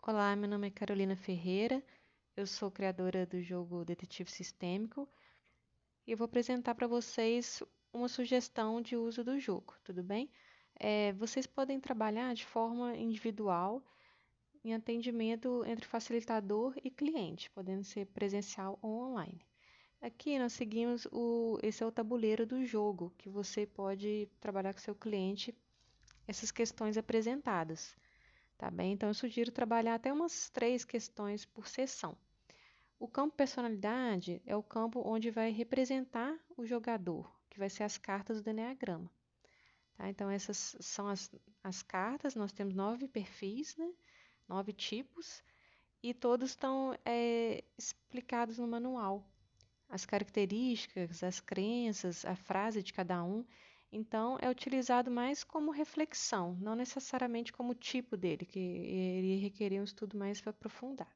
Olá, meu nome é Carolina Ferreira, eu sou criadora do jogo Detetive Sistêmico e eu vou apresentar para vocês uma sugestão de uso do jogo, tudo bem? Vocês podem trabalhar de forma individual em atendimento entre facilitador e cliente, podendo ser presencial ou online. Aqui nós seguimos esse é o tabuleiro do jogo, que você pode trabalhar com seu cliente essas questões apresentadas. Tá bem? Então, eu sugiro trabalhar até umas 3 questões por sessão. O campo personalidade é o campo onde vai representar o jogador, que vai ser as cartas do Eneagrama. Tá? Então, essas são as cartas, nós temos 9 perfis, né? 9 tipos, e todos estão explicados no manual. As características, as crenças, a frase de cada um. Então, é utilizado mais como reflexão, não necessariamente como tipo dele, que ele requeria um estudo mais aprofundado.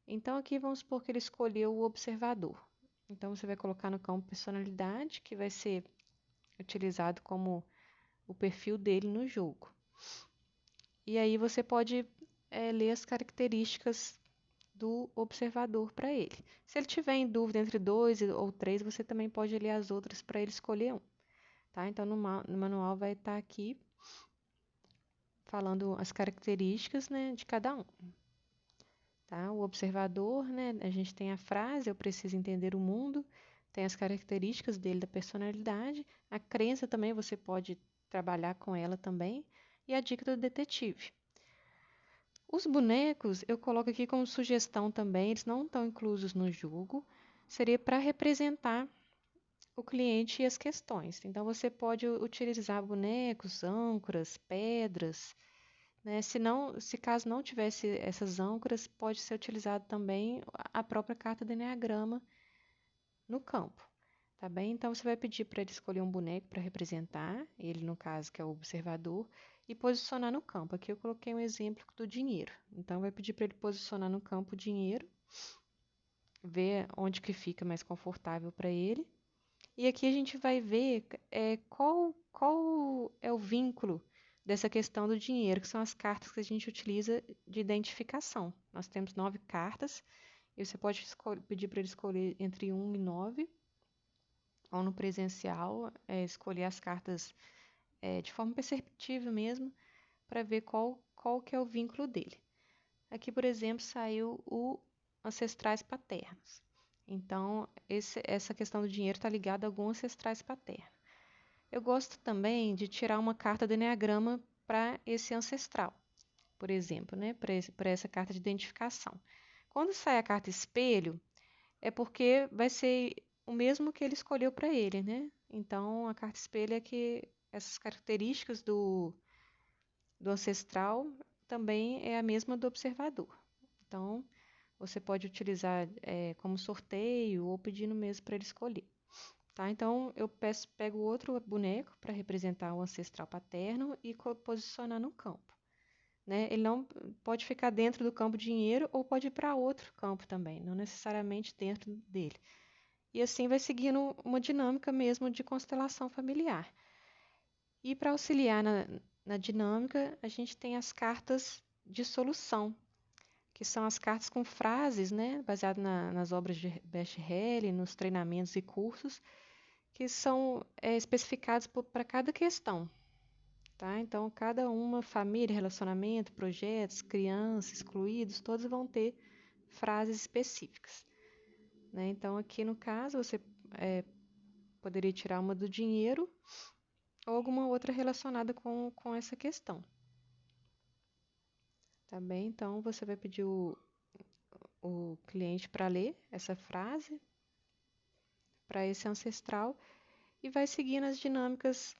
Então, aqui vamos supor que ele escolheu o observador. Então, você vai colocar no campo personalidade, que vai ser utilizado como o perfil dele no jogo. E aí você pode ler as características do observador para ele. Se ele tiver em dúvida entre 2 ou 3, você também pode ler as outras para ele escolher um. Tá? Então, no manual vai estar aqui falando as características, né, de cada um. Tá? O observador, né, a gente tem a frase, eu preciso entender o mundo, tem as características dele da personalidade, a crença também você pode trabalhar com ela também, e a dica do detetive. Os bonecos eu coloco aqui como sugestão também, eles não estão inclusos no jogo, seria para representar o cliente e as questões. Então, você pode utilizar bonecos, âncoras, pedras, né? Se caso não tivesse essas âncoras, pode ser utilizado também a própria carta do Eneagrama no campo, tá bem? Então, você vai pedir para ele escolher um boneco para representar, ele no caso que é o observador, e posicionar no campo. Aqui eu coloquei um exemplo do dinheiro. Então, vai pedir para ele posicionar no campo o dinheiro, ver onde que fica mais confortável para ele. E aqui a gente vai ver qual é o vínculo dessa questão do dinheiro, que são as cartas que a gente utiliza de identificação. Nós temos 9 cartas, e você pode pedir para ele escolher entre 1 e 9, ou no presencial, escolher as cartas de forma perceptível mesmo, para ver qual que é o vínculo dele. Aqui, por exemplo, saiu o ancestrais paternos. Então, essa questão do dinheiro está ligada a alguns ancestrais paternos. Eu gosto também de tirar uma carta do Eneagrama para esse ancestral, por exemplo, né? Para essa carta de identificação. Quando sai a carta espelho, é porque vai ser o mesmo que ele escolheu para ele, né? Então, a carta espelho é que essas características do ancestral também é a mesma do observador. Então, você pode utilizar como sorteio ou pedindo mesmo para ele escolher. Tá? Então, eu pego outro boneco para representar o ancestral paterno e posicionar no campo. Né? Ele não pode ficar dentro do campo dinheiro ou pode ir para outro campo também, não necessariamente dentro dele. E assim vai seguindo uma dinâmica mesmo de constelação familiar. E para auxiliar na dinâmica, a gente tem as cartas de solução, que são as cartas com frases, né, baseadas nas obras de Bert Helly, nos treinamentos e cursos, que são especificados para cada questão. Tá? Então, cada uma, família, relacionamento, projetos, crianças, excluídos, todos vão ter frases específicas. Né? Então, aqui no caso, você poderia tirar uma do dinheiro ou alguma outra relacionada com essa questão. Tá bem? Então, você vai pedir o cliente para ler essa frase para esse ancestral e vai seguindo as dinâmicas,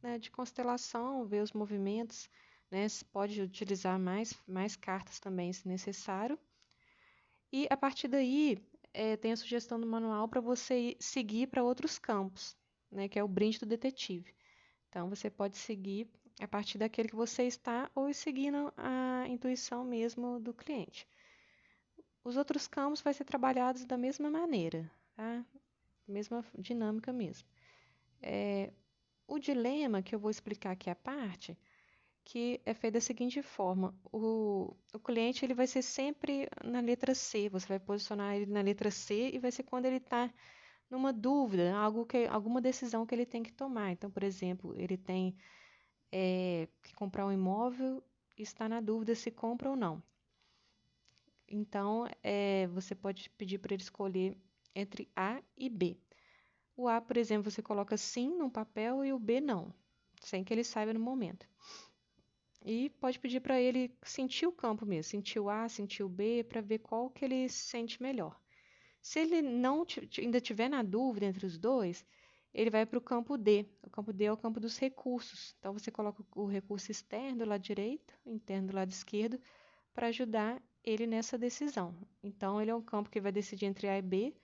né, de constelação, ver os movimentos, né, se pode utilizar mais cartas também, se necessário. E a partir daí, tem a sugestão do manual para você seguir para outros campos, né, que é o brinde do detetive. Então, você pode seguir a partir daquele que você está ou ir seguindo a intuição mesmo do cliente. Os outros campos vai ser trabalhados da mesma maneira, tá? Mesma dinâmica mesmo. O dilema, que eu vou explicar aqui à parte, que é feito da seguinte forma: o cliente ele vai ser sempre na letra C, você vai posicionar ele na letra C e vai ser quando ele está numa dúvida, alguma decisão que ele tem que tomar. Então, por exemplo, ele tem que comprar um imóvel e está na dúvida se compra ou não. Então, você pode pedir para ele escolher entre A e B. O A, por exemplo, você coloca sim no papel e o B não, sem que ele saiba no momento. E pode pedir para ele sentir o campo mesmo, sentir o A, sentir o B, para ver qual que ele sente melhor. Se ele não ainda estiver na dúvida entre os dois, ele vai para o campo D. O campo D é o campo dos recursos. Então, você coloca o recurso externo do lado direito, interno do lado esquerdo, para ajudar ele nessa decisão. Então, ele é um campo que vai decidir entre A e B,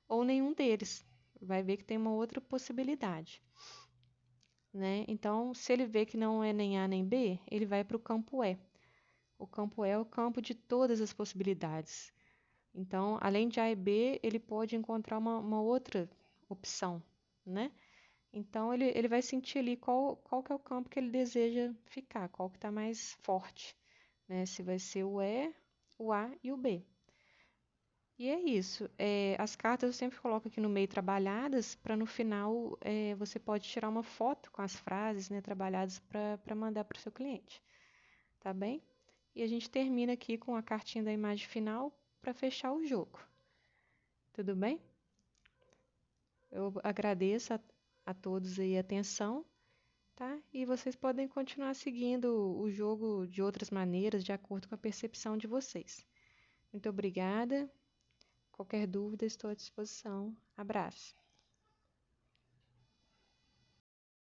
ou nenhum deles. Vai ver que tem uma outra possibilidade. Né? Então, se ele vê que não é nem A nem B, ele vai para o campo E. O campo E é o campo de todas as possibilidades. Então, além de A e B, ele pode encontrar uma outra opção, né? Então, ele vai sentir ali qual que é o campo que ele deseja ficar, qual que está mais forte, né? Se vai ser o E, o A e o B. E é isso. As cartas eu sempre coloco aqui no meio trabalhadas, para no final você pode tirar uma foto com as frases, né, trabalhadas para mandar para o seu cliente. Tá bem? E a gente termina aqui com a cartinha da imagem final para fechar o jogo. Tudo bem? Eu agradeço a todos aí a atenção, tá? E vocês podem continuar seguindo o jogo de outras maneiras, de acordo com a percepção de vocês. Muito obrigada. Qualquer dúvida, estou à disposição. Abraço.